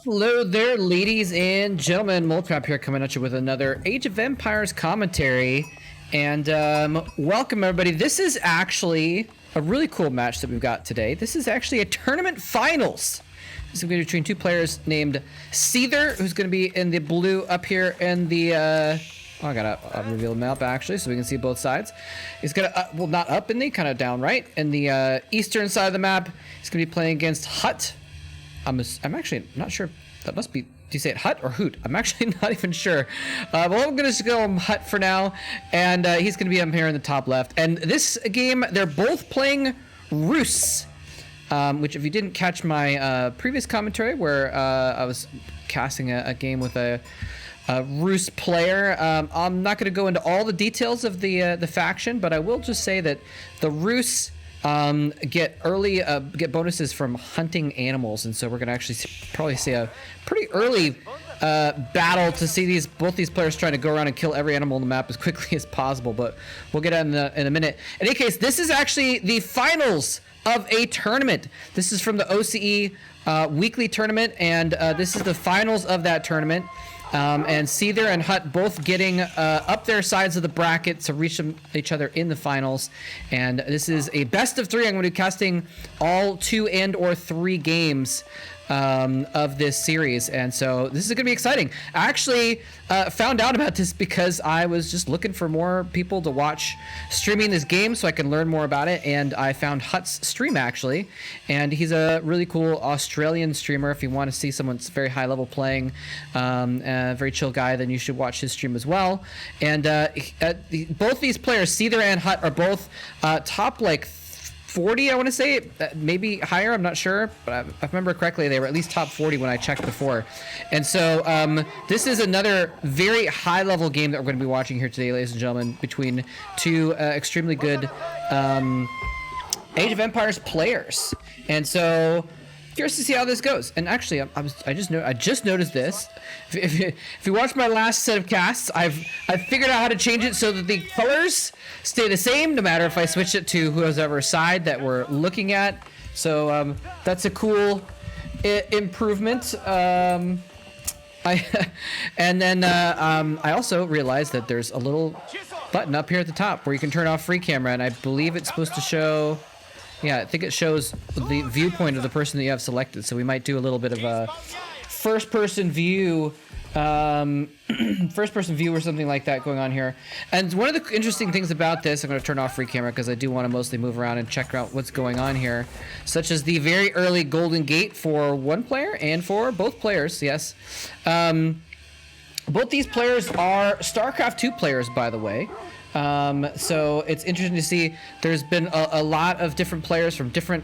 Hello there, ladies and gentlemen. Moltrap here coming at you with another Age of Empires commentary. And welcome, everybody. This is actually a really cool match that we've got today. This is actually a tournament finals. This is going to be between two players named Seither, who's going to be in the blue up here in the... oh, I gotta reveal the map actually, so we can see both sides. He's gonna, well, not up in the, kind of down right. In the eastern side of the map, he's going to be playing against HuT. I'm actually not sure. That must be. Do you say it HuT or HuT? I'm actually not even sure. Well, I'm gonna just go HuT for now, and he's gonna be up here in the top left. And this game, they're both playing Rus, which, if you didn't catch my previous commentary where I was casting a game with a Rus player, I'm not gonna go into all the details of the faction, but I will just say that the Rus get bonuses from hunting animals, and so we're gonna actually probably see a pretty early battle to see both these players trying to go around and kill every animal on the map as quickly as possible. But we'll get in a minute. In any case, this is actually the finals of a tournament. This is from the OCE weekly tournament, and this is the finals of that tournament. And Seither and HuT both getting up their sides of the bracket to reach each other in the finals. And this is a best of three. I'm going to be casting all 2 and/or 3 games of this series, and so this is going to be exciting. I actually found out about this because I was just looking for more people to watch streaming this game so I can learn more about it, and I found HuT's stream actually, and he's a really cool Australian streamer. If you want to see someone that's very high level playing, a very chill guy, then you should watch his stream as well. And both these players, Seither and HuT, are both top like 40, I want to say, maybe higher, I'm not sure, but if I remember correctly, they were at least top 40 when I checked before. And so this is another very high level game that we're going to be watching here today, ladies and gentlemen, between two extremely good Age of Empires players. And so curious to see how this goes. And actually, I just noticed this. If you watch my last set of casts, I've figured out how to change it so that the colors stay the same, no matter if I switch it to whoever side that we're looking at. So that's a cool improvement. And then I also realized that there's a little button up here at the top where you can turn off free camera, and I believe it's supposed to show. Yeah, I think it shows the viewpoint of the person that you have selected. So we might do a little bit of a first-person view, first-person view or something like that going on here. And one of the interesting things about this, I'm going to turn off free camera because I do want to mostly move around and check out what's going on here, such as the very early golden gate for one player and for both players. Yes, both these players are StarCraft 2 players, by the way. So it's interesting to see there's been a lot of different players from different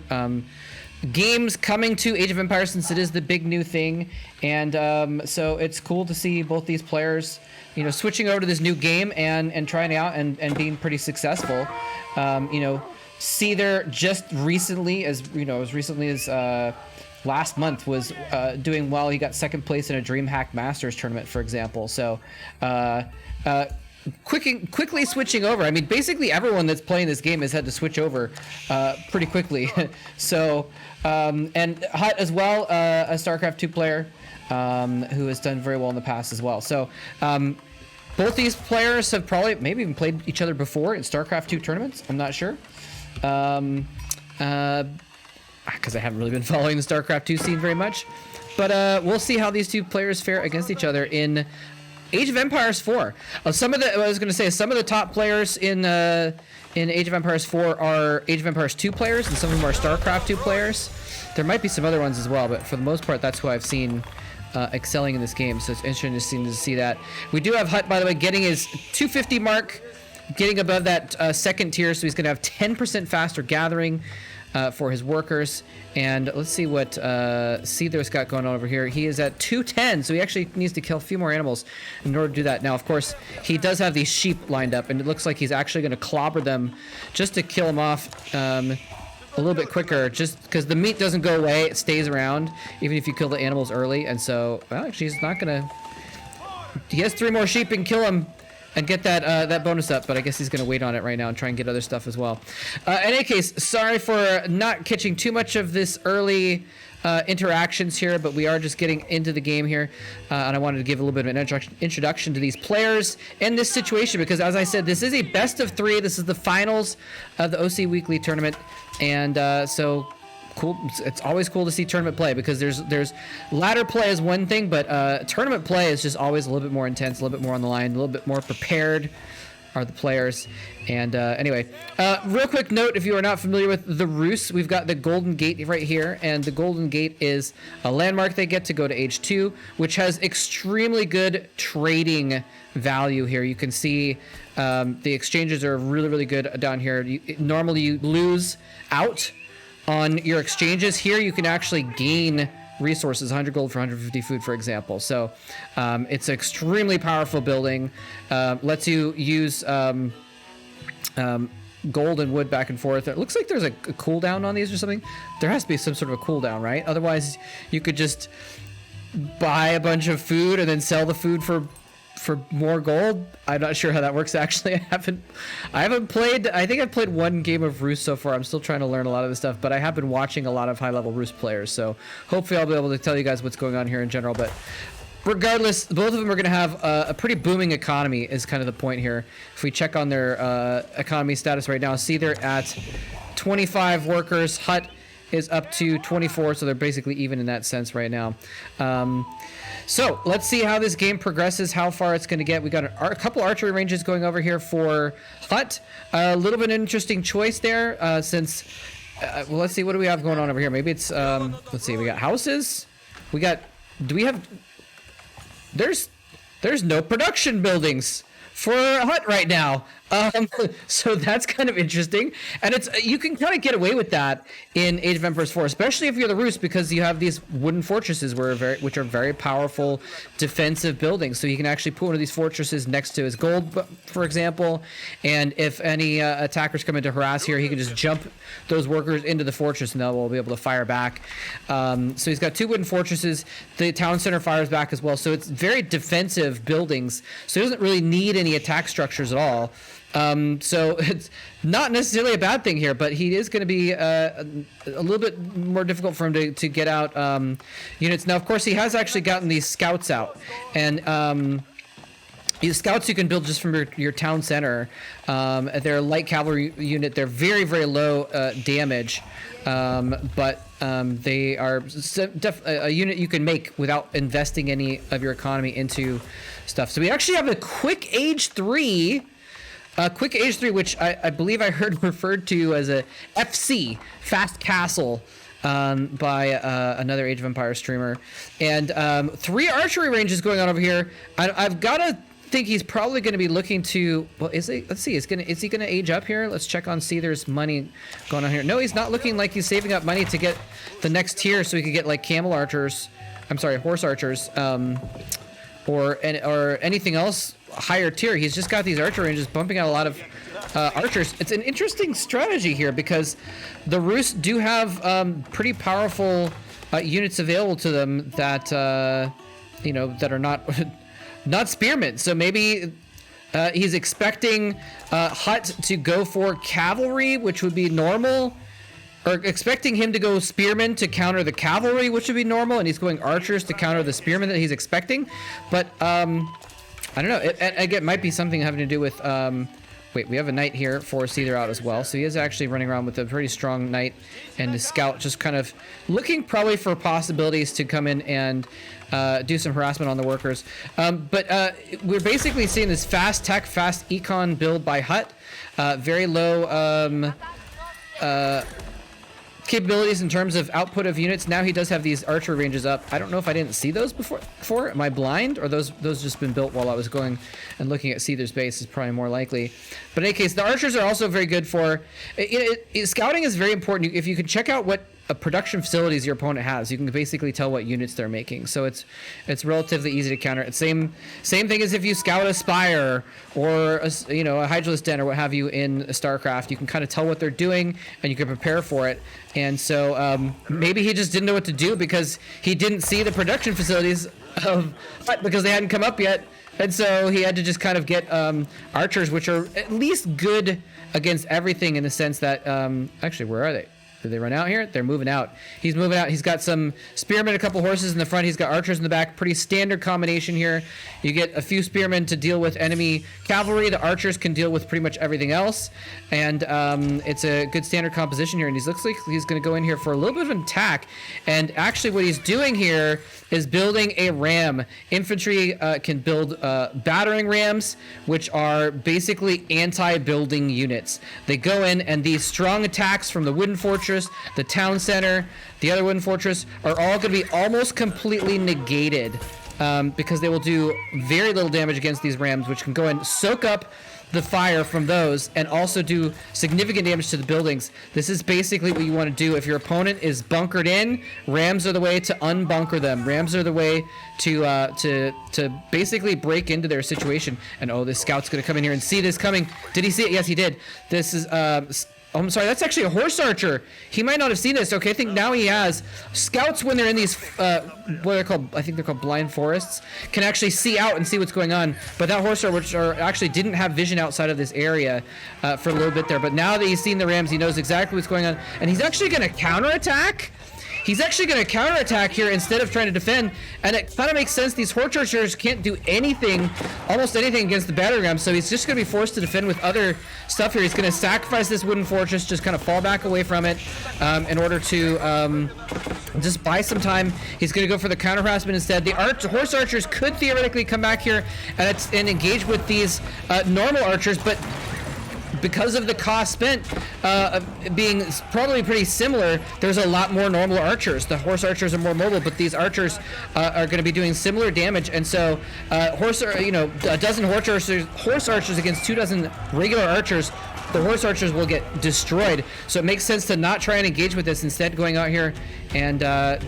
games coming to Age of Empires, since it is the big new thing. And so it's cool to see both these players, you know, switching over to this new game and trying it out and being pretty successful. You know, Seither just recently, as recently as last month, was doing well. He got second place in a DreamHack Masters tournament, for example. So quickly switching over. I mean, basically everyone that's playing this game has had to switch over pretty quickly. So, and HuT as well, a StarCraft 2 player who has done very well in the past as well. So, both these players have probably maybe even played each other before in StarCraft 2 tournaments. I'm not sure. Because I haven't really been following the StarCraft 2 scene very much. But we'll see how these two players fare against each other in Age of Empires 4. Some of the top players in Age of Empires 4 are Age of Empires 2 players, and some of them are StarCraft 2 players. There might be some other ones as well, but for the most part, that's who I've seen excelling in this game. So it's interesting to see that. We do have HuT, by the way, getting his 250 mark, getting above that second tier, so he's going to have 10% faster gathering for his workers. And let's see what Seither's got going on over here. He is at 210, so he actually needs to kill a few more animals in order to do that. Now, of course, he does have these sheep lined up, and it looks like he's actually going to clobber them just to kill them off a little bit quicker, just because the meat doesn't go away. It stays around, even if you kill the animals early. And so, well, actually, he's not going to... He has 3 more sheep and kill them and get that bonus up, but I guess he's going to wait on it right now and try and get other stuff as well. In any case, sorry for not catching too much of this early interactions here, but we are just getting into the game here, and I wanted to give a little bit of an introduction to these players in this situation because, as I said, this is a best of 3. This is the finals of the OC Weekly tournament, and so cool. It's always cool to see tournament play because there's ladder play is one thing, but tournament play is just always a little bit more intense, a little bit more on the line, a little bit more prepared are the players. And anyway, real quick note, if you are not familiar with the Rus, we've got the Golden Gate right here, and the Golden Gate is a landmark they get to go to age 2, which has extremely good trading value here. You can see the exchanges are really, really good down here. Normally you lose out on your exchanges. Here you can actually gain resources, 100 gold for 150 food, for example. So it's an extremely powerful building. Lets you use gold and wood back and forth. It looks like there's a cooldown on these or something. There has to be some sort of a cooldown, right? Otherwise, you could just buy a bunch of food and then sell the food for more gold. I'm not sure how that works actually. I haven't played. I think I've played one game of Rus so far. I'm still trying to learn a lot of this stuff, but I have been watching a lot of high-level Rus players, so hopefully I'll be able to tell you guys what's going on here in general. But regardless, both of them are going to have a pretty booming economy is kind of the point here. If we check on their economy status right now, Seither at 25 workers, HuT is up to 24, so they're basically even in that sense right now. So let's see how this game progresses, how far it's going to get. We got a couple archery ranges going over here for HuT. A little bit of an interesting choice there since, well, let's see, what do we have going on over here? Maybe it's, let's see, we got houses. We got, do we have, there's no production buildings for HuT right now. So that's kind of interesting, and you can kind of get away with that in Age of Empires 4, especially if you're the Rus, because you have these wooden fortresses which are very powerful defensive buildings. So you can actually put one of these fortresses next to his gold, for example, and if any attackers come in to harass here, he can just jump those workers into the fortress and they'll be able to fire back. So he's got 2 wooden fortresses. The town center fires back as well, so it's very defensive buildings, so he doesn't really need any attack structures at all. So it's not necessarily a bad thing here, but he is going to be a little bit more difficult for him to get out units. Now, of course, he has actually gotten these scouts out, and these scouts you can build just from your town center. They're a light cavalry unit. They're very, very low damage, but they are a unit you can make without investing any of your economy into stuff. So we actually have a quick age 3. Quick age 3, which I believe I heard referred to as a FC, Fast Castle, by another Age of Empires streamer. And 3 archery ranges going on over here. I've got to think he's probably going to be looking to, well, let's see, is he going to age up here? Let's check on Seither's money going on here. No, he's not looking like he's saving up money to get the next tier so he could get like camel archers, I'm sorry, horse archers, or anything else higher tier. He's just got these archer ranges bumping out a lot of archers. It's an interesting strategy here because the Rus do have pretty powerful units available to them that that are not not spearmen. So maybe he's expecting HuT to go for cavalry, which would be normal, or expecting him to go spearmen to counter the cavalry, which would be normal, and he's going archers to counter the spearmen that he's expecting. But I don't know. It might be something having to do with. Wait, we have a knight here for Seither out as well. So he is actually running around with a pretty strong knight, and the scout just kind of looking probably for possibilities to come in and do some harassment on the workers. But we're basically seeing this fast tech, fast econ build by HuT. Very low capabilities in terms of output of units. Now he does have these archery ranges up. I don't know if I didn't see those before. Am I blind, or those just been built while I was going and looking at Seither's base is probably more likely. But in any case, the archers are also very good for scouting is very important. If you can check out what production facilities your opponent has, you can basically tell what units they're making. So it's relatively easy to counter. It's same thing as if you scout a spire or a Hydralisk den or what have you in StarCraft. You can kind of tell what they're doing and you can prepare for it. And so maybe he just didn't know what to do because he didn't see the production facilities because they hadn't come up yet. And so he had to just kind of get archers, which are at least good against everything in the sense that actually, where are they? Did they run out here? They're moving out. He's moving out. He's got some spearmen, a couple horses in the front. He's got archers in the back. Pretty standard combination here. You get a few spearmen to deal with enemy cavalry. The archers can deal with pretty much everything else. And it's a good standard composition here. And he looks like he's going to go in here for a little bit of an attack. And actually what he's doing here is building a ram. Infantry can build battering rams, which are basically anti-building units. They go in, and these strong attacks from the wooden fortress, the town center, the other wooden fortress, are all going to be almost completely negated because they will do very little damage against these rams, which can go and soak up the fire from those and also do significant damage to the buildings. This is basically what you want to do if your opponent is bunkered in. Rams are the way to unbunker them. Rams are the way to basically break into their situation. And oh, this scout's going to come in here and see this coming. Did he see it? Yes, he did. This is oh, I'm sorry, that's actually a horse archer. He might not have seen this. Okay, I think now he has. Scouts, when they're in these, what they're called, I think they're called blind forests, can actually see out and see what's going on. But that horse archer actually didn't have vision outside of this area for a little bit there. But now that he's seen the rams, he knows exactly what's going on. And he's actually going to counterattack. He's actually going to counterattack here instead of trying to defend, and it kind of makes sense. These horse archers can't do anything, almost anything against the battering ram, so he's just going to be forced to defend with other stuff here. He's going to sacrifice this wooden fortress, just kind of fall back away from it in order to just buy some time. He's going to go for the counter harassment instead. The horse archers could theoretically come back here and engage with these normal archers, but because of the cost spent being probably pretty similar, there's a lot more normal archers. The horse archers are more mobile, but these archers are going to be doing similar damage. And so, a dozen horse archers against 2 dozen regular archers, the horse archers will get destroyed. So it makes sense to not try and engage with this, instead going out here and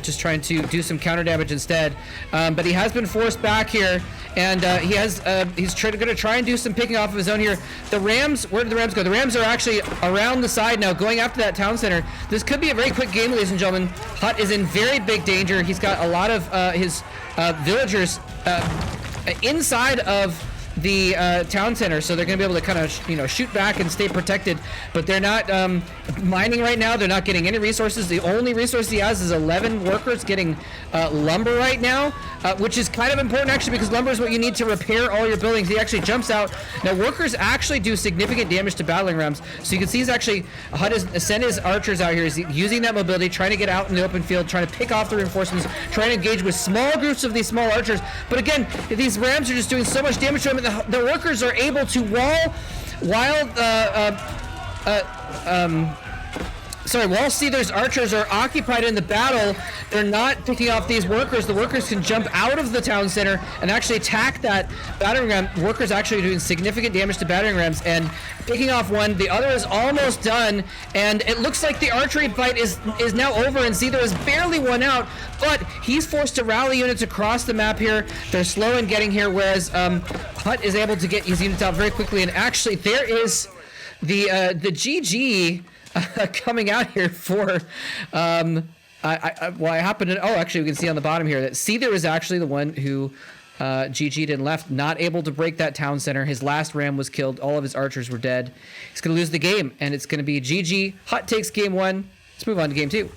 just trying to do some counter damage instead. But he has been forced back here, and he's going to try and do some picking off of his own here. The rams, where did the rams go? The rams are actually around the side now, going after that town center. This could be a very quick game, ladies and gentlemen. HuT is in very big danger. He's got a lot of his villagers inside of the town center, so they're going to be able to kind of shoot back and stay protected, but they're not mining right now. They're not getting any resources. The only resource he has is 11 workers getting lumber right now, which is kind of important actually, because lumber is what you need to repair all your buildings. He actually jumps out. Now workers actually do significant damage to battling rams, so you can see he's actually HuT has sent his archers out here. He's using that mobility, trying to get out in the open field, trying to pick off the reinforcements, trying to engage with small groups of these small archers. But again, these rams are just doing so much damage to him. The workers are able to while Seither's archers are occupied in the battle, they're not picking off these workers. The workers can jump out of the town center and actually attack that battering ram. Workers actually doing significant damage to battering rams and picking off one. The other is almost done, and it looks like the archery fight is now over, and Seither has barely won out, but he's forced to rally units across the map here. They're slow in getting here, whereas HuT is able to get his units out very quickly, and actually there is the GG coming out here for I happen to, actually we can see on the bottom here that Seither is actually the one who GG'd and left, not able to break that town center. His last ram was killed. All of his archers were dead. He's going to lose the game, and it's going to be GG. HuT takes game 1. Let's move on to game 2.